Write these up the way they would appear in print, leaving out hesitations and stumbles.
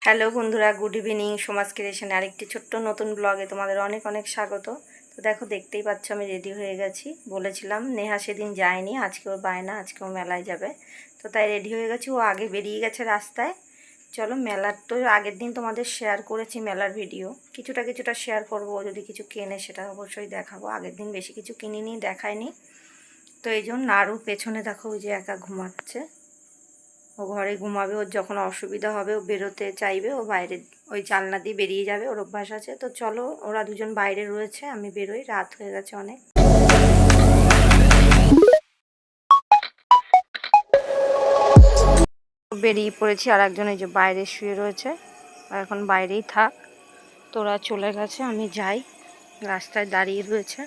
Hello বন্ধুরা, good evening. সমাজ ক্রিয়েশনে আরেকটি ছোট্ট নতুন ব্লগে তোমাদের অনেক অনেক স্বাগত। তো দেখো, দেখতেই পাচ্ছ আমি রেডি হয়ে গেছি। বলেছিলাম নেহা সেদিন যায়নি, আজকে ওর বায়না, আজকে ও মেলায় যাবে। তো তাই রেডি হয়ে গেছি। ও আগে বেরিয়ে গেছে রাস্তায়। চলো, মেলার তো আগের দিন তোমাদের শেয়ার করেছি মেলার ভিডিও, কিছুটা শেয়ার করবো। ও যদি কিছু কেনে সেটা অবশ্যই দেখাবো। আগের দিন বেশি কিছু কিনিনি, দেখায়নি। তো এই জন্য আরও পেছনে দেখো, ওই যে একা ঘুমাচ্ছে। ও ঘরে ঘুমাবে, ওর যখন অসুবিধা হবে, ও বেরোতে চাইবে, ও বাইরে ওই জানলা দিয়ে বেরিয়ে যাবে, ওর অভ্যাস আছে। তো চলো, ওরা দুজন বাইরে রয়েছে, আমি বেরোই, রাত হয়ে গেছে অনেক। বেরিয়ে পড়েছি, আর একজন এই যে বাইরে শুয়ে রয়েছে, আর এখন বাইরেই থাক। তোরা চলে গেছে, আমি যাই। রাস্তায় দাঁড়িয়ে রয়েছে।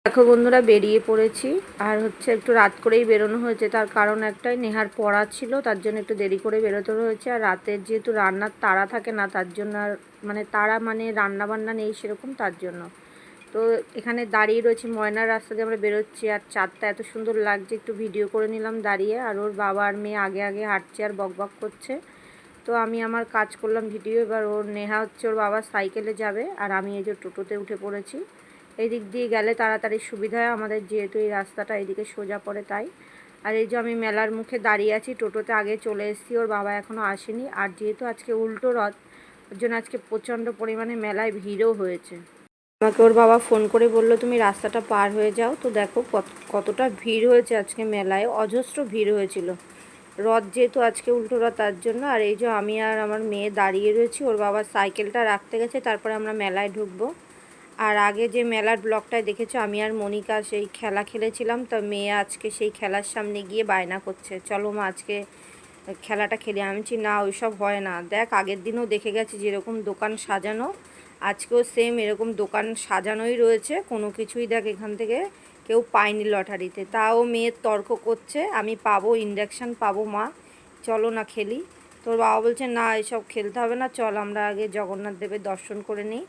দেখো বন্ধুরা, বেরিয়ে পড়েছি। আর হচ্ছে একটু রাত করেই বেরোনো হয়েছে, তার কারণ একটাই, নেহার পড়া ছিল, তার জন্য একটু দেরি করে বেরোতে হয়েছে। আর রাতের যেহেতু রান্নার তাড়া থাকে না, তার জন্য আর তাড়া রান্না বান্না নেই সেরকম, তার জন্য। তো এখানে দাঁড়িয়ে রয়েছি, ময়নার রাস্তা দিয়ে আমরা বেরোচ্ছি। আর চাঁদটা এত সুন্দর লাগছে, একটু ভিডিও করে নিলাম দাঁড়িয়ে। আর ওর বাবা আর মেয়ে আগে আগে হাঁটছে আর বকবক করছে। তো আমি আমার কাজ করলাম ভিডিও। এবার ওর নেহা হচ্ছে ওর বাবার সাইকেলে যাবে, আর আমি এই যে টোটোতে উঠে পড়েছি। এই দিক দিয়ে গেলে তাড়াতাড়ি সুবিধা হয় আমাদের, যেহেতু এই রাস্তাটা এইদিকে সোজা পড়ে তাই। আর এই যে আমি মেলার মুখে দাঁড়িয়ে আছি, টোটোতে আগে চলে এসেছি, ওর বাবা এখনও আসেনি। আর যেহেতু আজকে উল্টো রথ, ওর জন্য আজকে প্রচণ্ড পরিমাণে মেলায় ভিড়ও হয়েছে। আমাকে ওর বাবা ফোন করে বললো তুমি রাস্তাটা পার হয়ে যাও। তো দেখো কতটা ভিড় হয়েছে আজকে মেলায়, অজস্র ভিড় হয়েছিল। রথ যেহেতু আজকে উল্টো রথ, তার জন্য। আর এই যে আমি আর আমার মেয়ে দাঁড়িয়ে রয়েছি, ওর বাবা সাইকেলটা রাখতে গেছে, তারপরে আমরা মেলায় ঢুকবো। আর আগে যে মেলার ব্লগটায় দেখেছো, আমি আর মনিকা সেই খেলা খেলেছিলাম, তো মেয়ে আজকে সেই খেলার সামনে গিয়ে বায়না করছে, চলো মা আজকে খেলাটা খেলি। আমি বলছি না, ওইসব হয় না। দেখ, আগের দিনও দেখে গেছি যেরকম দোকান সাজানো, আজকেও সেম এরকম দোকান সাজানোই রয়েছে। কোনো কিছুই দেখ এখান থেকে কেউ পায়নি লটারিতে। তাও মেয়ের তর্ক করছে, আমি পাবো, ইন্ডাকশান পাবো মা, চলো না খেলি। তোর বাবা বলছে না, এসব খেলতে হবে না, চল আমরা আগে জগন্নাথ দেবের দর্শন করে নিই।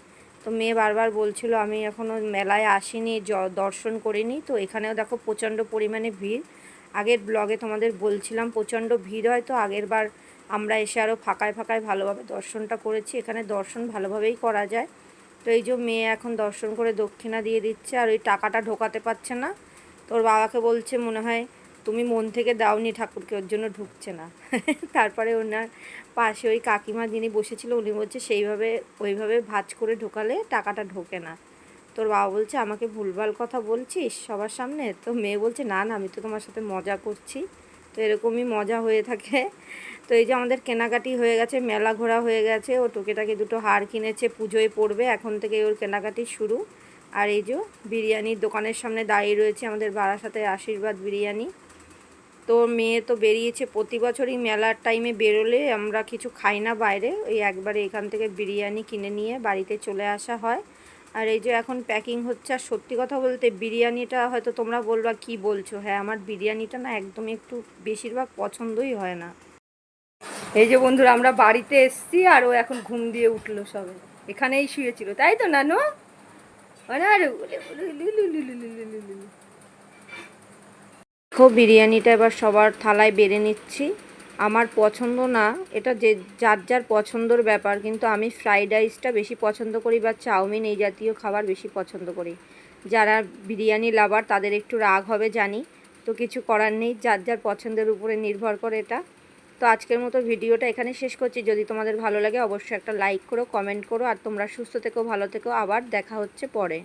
তো মেয়ে বারবার বলছিল আমি এখনও মেলায় আসিনি, দর্শন করিনি। তো এখানেও দেখো প্রচণ্ড পরিমাণে ভিড়। আগের ব্লগে তোমাদের বলছিলাম প্রচণ্ড ভিড় হয়। তো আগের বার আমরা এসে আরও ফাঁকায় ফাঁকায় ভালোভাবে দর্শনটা করেছি। এখানে দর্শন ভালোভাবেই করা যায়। তো এই যে মেয়ে এখন দর্শন করে দক্ষিণা দিয়ে দিচ্ছে, আর ওই টাকাটা ঢোকাতে পারছে না। তোর বাবাকে বলছে মনে হয় তুমি মন থেকে দাওনি ঠাকুরকে, ওর জন্য ঢুকছে না। তারপরে ওনার পাশে ওই কাকিমা যিনি বসেছিল, উনি বলছে ওইভাবে ভাঁজ করে ঢোকালে টাকাটা ঢোকে না। তোর বাবা বলছে আমাকে ভুলভাল কথা বলছিস সবার সামনে। তো মেয়ে বলছে না না, আমি তো তোমার সাথে মজা করছি। তো এরকমই মজা হয়ে থাকে। তো এই যে আমাদের কেনাকাটি হয়ে গেছে, মেলা ঘোরা হয়ে গেছে। ও টুকিটাকি দুটো হার কিনেছে, পুজোয় পড়বে, এখন থেকে ওর কেনাকাটি শুরু। আর এই যে বিরিয়ানির দোকানের সামনে দাঁড়িয়ে রয়েছে, আমাদের বারাসাতের আশীর্বাদ বিরিয়ানি। তো মেয়ে তো বেরিয়েছে, প্রতি বছরই মেলার টাইমে বেরোলে আমরা কিছু খাই না বাইরে, ওই একবারে এখান থেকে বিরিয়ানি কিনে নিয়ে বাড়িতে চলে আসা হয়। আর এই যে এখন প্যাকিং হচ্ছে। আর সত্যি কথা বলতে বিরিয়ানিটা হয়তো তোমরা বলবা কি বলছো, হ্যাঁ আমার বিরিয়ানিটা না একদমই একটু বেশিরভাগ পছন্দই হয় না। এই যে বন্ধুরা, আমরা বাড়িতে এসছি, আর ও এখন ঘুম দিয়ে উঠলো, সবে এখানেই শুয়েছিল, তাই তো নানু? দেখো বিরিয়ানিটা এবার সবার থালায় বেড়ে নিচ্ছি। আমার পছন্দ না, এটা যে যার যার পছন্দর ব্যাপার, কিন্তু আমি ফ্রাইড রাইসটা বেশি পছন্দ করি, বা চাউমিন এই জাতীয় খাবার বেশি পছন্দ করি। যারা বিরিয়ানি লাভার তাদের একটু রাগ হবে জানি, তো কিছু করার নেই, যার যার পছন্দের উপরে নির্ভর করে এটা। তো আজকের মতো ভিডিওটা এখানে শেষ করছি। যদি তোমাদের ভালো লাগে অবশ্যই একটা লাইক করো, কমেন্ট করো। আর তোমরা সুস্থ থেকো, ভালো থেকো, আবার দেখা হচ্ছে পরে।